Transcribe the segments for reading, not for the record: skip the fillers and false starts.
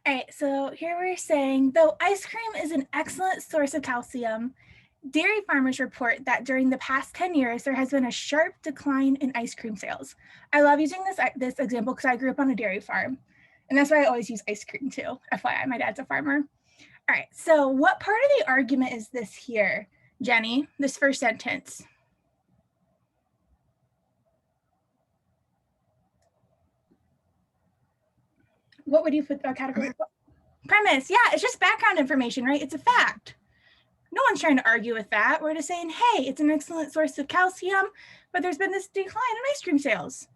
All right, so here we're saying, though ice cream is an excellent source of calcium, dairy farmers report that during the past 10 years, there has been a sharp decline in ice cream sales. I love using this example because I grew up on a dairy farm, and that's why I always use ice cream too. FYI, my dad's a farmer. All right, so what part of the argument is this here, Jenny, this first sentence? What would you put a category? Premise, yeah, it's just background information, right? It's a fact. No one's trying to argue with that. We're just saying, hey, it's an excellent source of calcium, but there's been this decline in ice cream sales.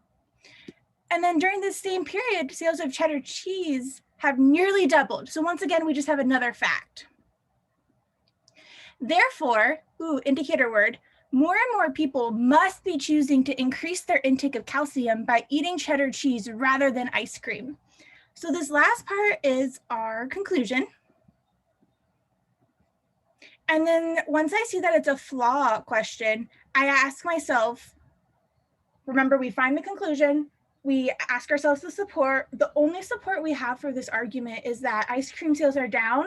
And then during this same period, sales of cheddar cheese have nearly doubled. So once again, we just have another fact. Therefore, indicator word, more and more people must be choosing to increase their intake of calcium by eating cheddar cheese rather than ice cream. So this last part is our conclusion. And then once I see that it's a flaw question, I ask myself, remember, we find the conclusion, we ask ourselves the support. The only support we have for this argument is that ice cream sales are down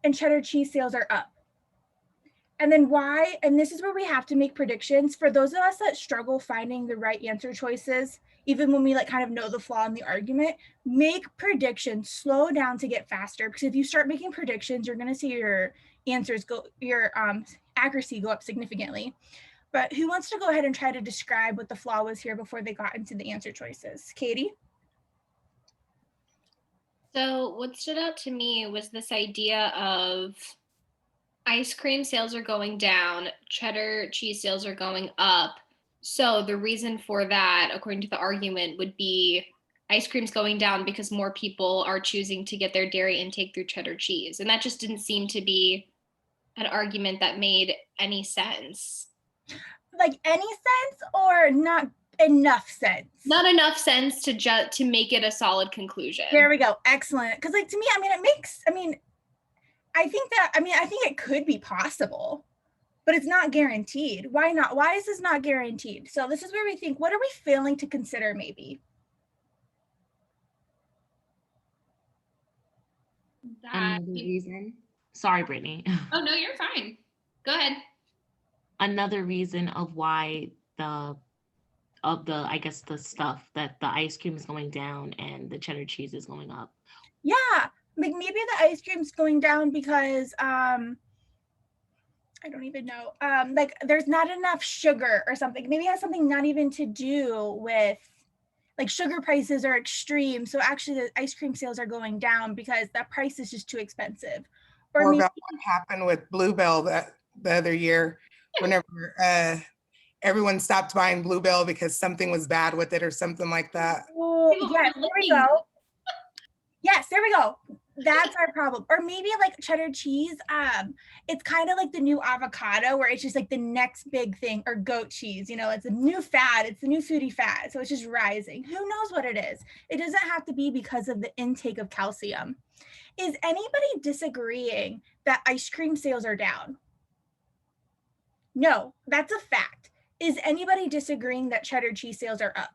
and cheddar cheese sales are up. And then why, and this is where we have to make predictions. For those of us that struggle finding the right answer choices, even when we kind of know the flaw in the argument, make predictions, slow down to get faster. Because if you start making predictions, you're gonna see your answers go, your accuracy go up significantly. But who wants to go ahead and try to describe what the flaw was here before they got into the answer choices? Katie? So what stood out to me was this idea of ice cream sales are going down, cheddar cheese sales are going up. So the reason for that, according to the argument, would be ice cream's going down because more people are choosing to get their dairy intake through cheddar cheese. And that just didn't seem to be an argument that made any sense. Like any sense or not enough sense? Not enough sense to make it a solid conclusion. There we go. Excellent. Because to me, I think it could be possible, but it's not guaranteed. Why not? Why is this not guaranteed? So this is where we think, what are we failing to consider maybe? Another reason. Sorry, Brittany. Oh, no, you're fine. Go ahead. Another reason of why the stuff that the ice cream is going down and the cheddar cheese is going up. Yeah, like maybe the ice cream's going down because I don't even know. Like there's not enough sugar or something. Maybe it has something not even to do with like sugar prices are extreme. So actually the ice cream sales are going down because that price is just too expensive. Or about what happened with Bluebell the other year, whenever everyone stopped buying Bluebell because something was bad with it or something like that. Oh, yes, there we go. Yes, there we go. That's our problem. Or maybe like cheddar cheese, it's kind of like the new avocado where it's just like the next big thing, or goat cheese, it's a new fad, it's the new foodie fad, so it's just rising. Who knows what it is? It doesn't have to be because of the intake of calcium. Is anybody disagreeing that ice cream sales are down? No, that's a fact. Is anybody disagreeing that cheddar cheese sales are up?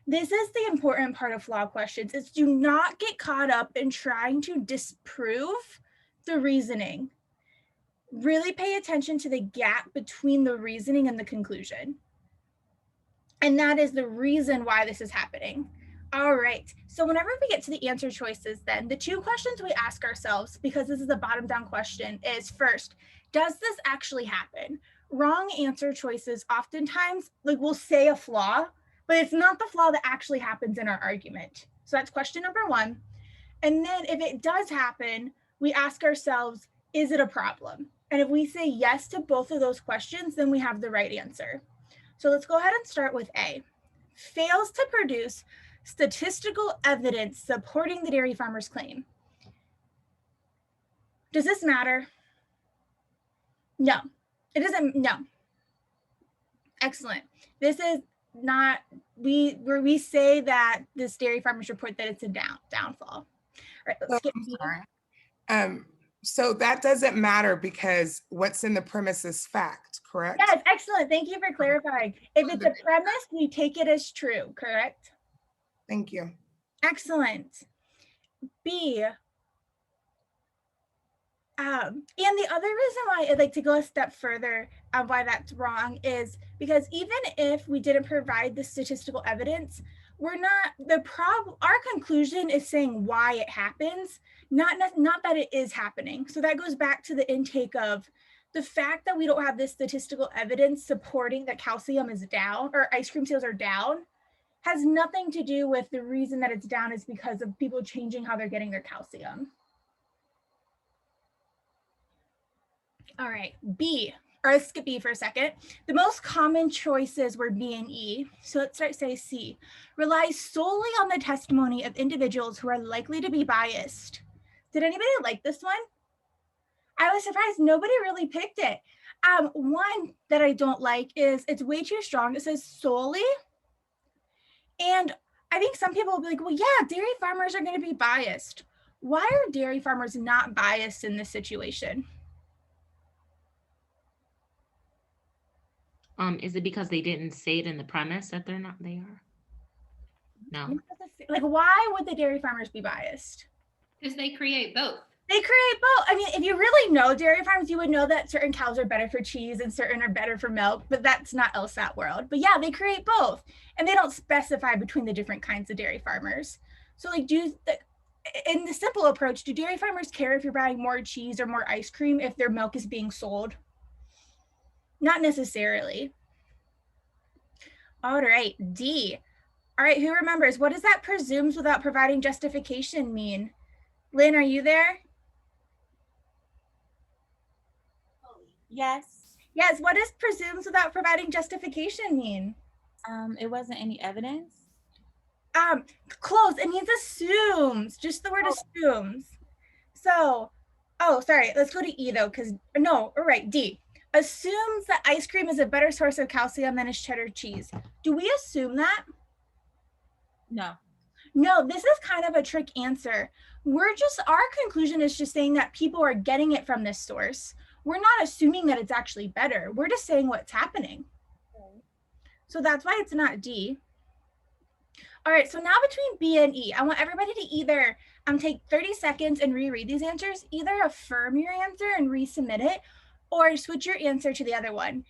This is the important part of flaw questions, is do not get caught up in trying to disprove the reasoning. Really pay attention to the gap between the reasoning and the conclusion. And that is the reason why this is happening. All right, so whenever we get to the answer choices, then the two questions we ask ourselves, because this is a bottom down question, is first, does this actually happen? Wrong answer choices oftentimes will say a flaw, but it's not the flaw that actually happens in our argument. So that's question number one. And then if it does happen, we ask ourselves, is it a problem? And if we say yes to both of those questions, then we have the right answer. So let's go ahead and start with A. Fails to produce statistical evidence supporting the dairy farmer's claim. Does this matter? No, it doesn't. No. Excellent. This is not where we say that this dairy farmers report that it's a downfall. All right, let's skip. So that doesn't matter because what's in the premise is fact, correct? Yes, excellent. Thank you for clarifying. If it's a premise, we take it as true, correct? Thank you. Excellent. B, and the other reason why I'd like to go a step further on why that's wrong is because even if we didn't provide the statistical evidence, we're not, our conclusion is saying why it happens, not that it is happening. So that goes back to the intake of the fact that we don't have this statistical evidence supporting that calcium is down or ice cream sales are down has nothing to do with the reason that it's down is because of people changing how they're getting their calcium. All right, B, or let's skip B for a second. The most common choices were B and E. So let's start say C. Relies solely on the testimony of individuals who are likely to be biased. Did anybody like this one? I was surprised nobody really picked it. One that I don't like is it's way too strong. It says solely. And I think some people will be like, well, yeah, dairy farmers are going to be biased. Why are dairy farmers not biased in this situation? Is it because they didn't say it in the premise that they are? No. Like, why would the dairy farmers be biased? Because they create both. They create both. I mean, if you really know dairy farms, you would know that certain cows are better for cheese and certain are better for milk, but that's not LSAT world. But yeah, they create both. And they don't specify between the different kinds of dairy farmers. So like, in the simple approach, do dairy farmers care if you're buying more cheese or more ice cream if their milk is being sold? Not necessarily. All right, D. All right, who remembers? What does that presumes without providing justification mean? Lynn, are you there? Yes. Yes, what does presumes without providing justification mean? It wasn't any evidence. Close, it means assumes, just the word assumes. So, sorry, let's go to E though, because, no, all right, D. Assumes that ice cream is a better source of calcium than is cheddar cheese. Do we assume that? No. No, this is kind of a trick answer. Our conclusion is just saying that people are getting it from this source. We're not assuming that it's actually better. We're just saying what's happening. Okay. So that's why it's not D. All right, so now between B and E, I want everybody to either take 30 seconds and reread these answers, either affirm your answer and resubmit it, or switch your answer to the other one.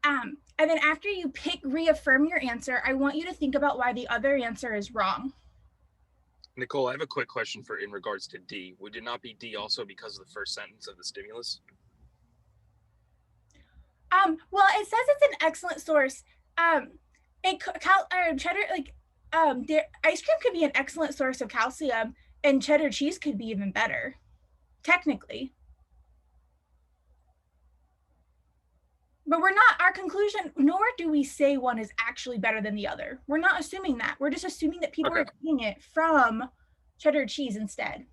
And then after you reaffirm your answer, I want you to think about why the other answer is wrong. Nicole, I have a quick question in regards to D. Would it not be D also because of the first sentence of the stimulus? Well, it says it's an excellent source. Cheddar, ice cream could be an excellent source of calcium, and cheddar cheese could be even better, technically. But our conclusion, nor do we say one is actually better than the other. We're not assuming that. We're just assuming that people are getting it from cheddar cheese instead.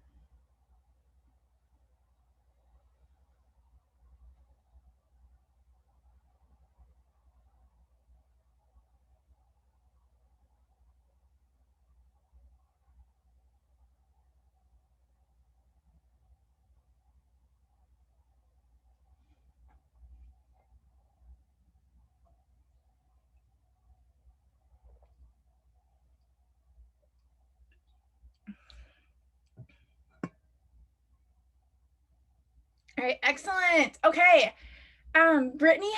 All right, excellent. Okay. Brittany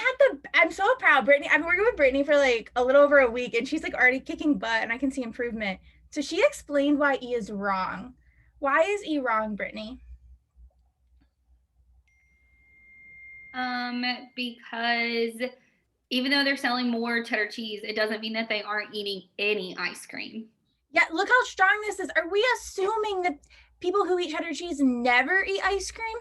I'm so proud. Brittany, I've been working with Brittany for like a little over a week and she's like already kicking butt and I can see improvement. So she explained why E is wrong. Why is E wrong, Brittany? Because even though they're selling more cheddar cheese, it doesn't mean that they aren't eating any ice cream. Yeah, look how strong this is. Are we assuming that people who eat cheddar cheese never eat ice cream?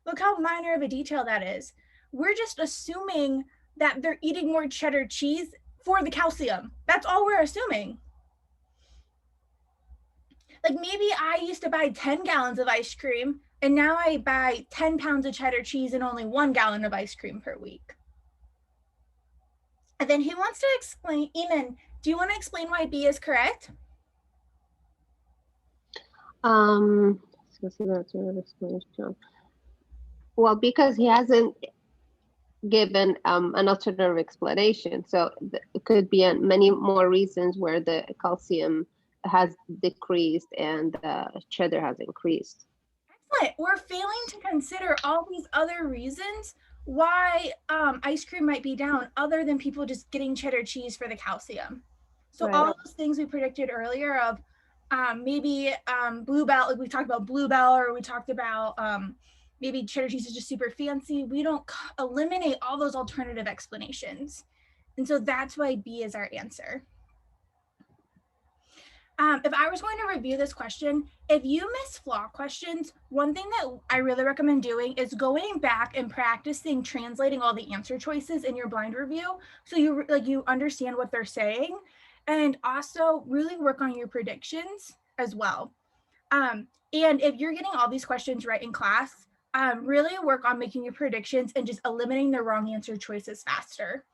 Look how minor of a detail that is. We're just assuming that they're eating more cheddar cheese for the calcium. That's all we're assuming. Like maybe I used to buy 10 gallons of ice cream and now I buy 10 pounds of cheddar cheese and only 1 gallon of ice cream per week. And then who wants to explain, Eamon, do you want to explain why B is correct? Well, because he hasn't given an alternative explanation. So it could be many more reasons where the calcium has decreased and cheddar has increased. Excellent. We're failing to consider all these other reasons why ice cream might be down other than people just getting cheddar cheese for the calcium. So Right. all those things we predicted earlier of maybe Bluebell, like we talked about Bluebell, or we talked about maybe cheddar cheese is just super fancy. We don't eliminate all those alternative explanations. And so that's why B is our answer. If I was going to review this question, if you miss flaw questions, one thing that I really recommend doing is going back and practicing translating all the answer choices in your blind review, so you understand what they're saying, and also really work on your predictions as well. And if you're getting all these questions right in class, really work on making your predictions and just eliminating the wrong answer choices faster.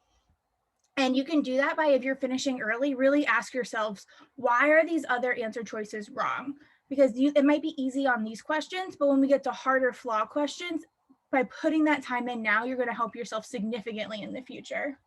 And you can do that by, if you're finishing early, really ask yourselves, why are these other answer choices wrong? Because it might be easy on these questions, but when we get to harder flaw questions, by putting that time in now, you're going to help yourself significantly in the future.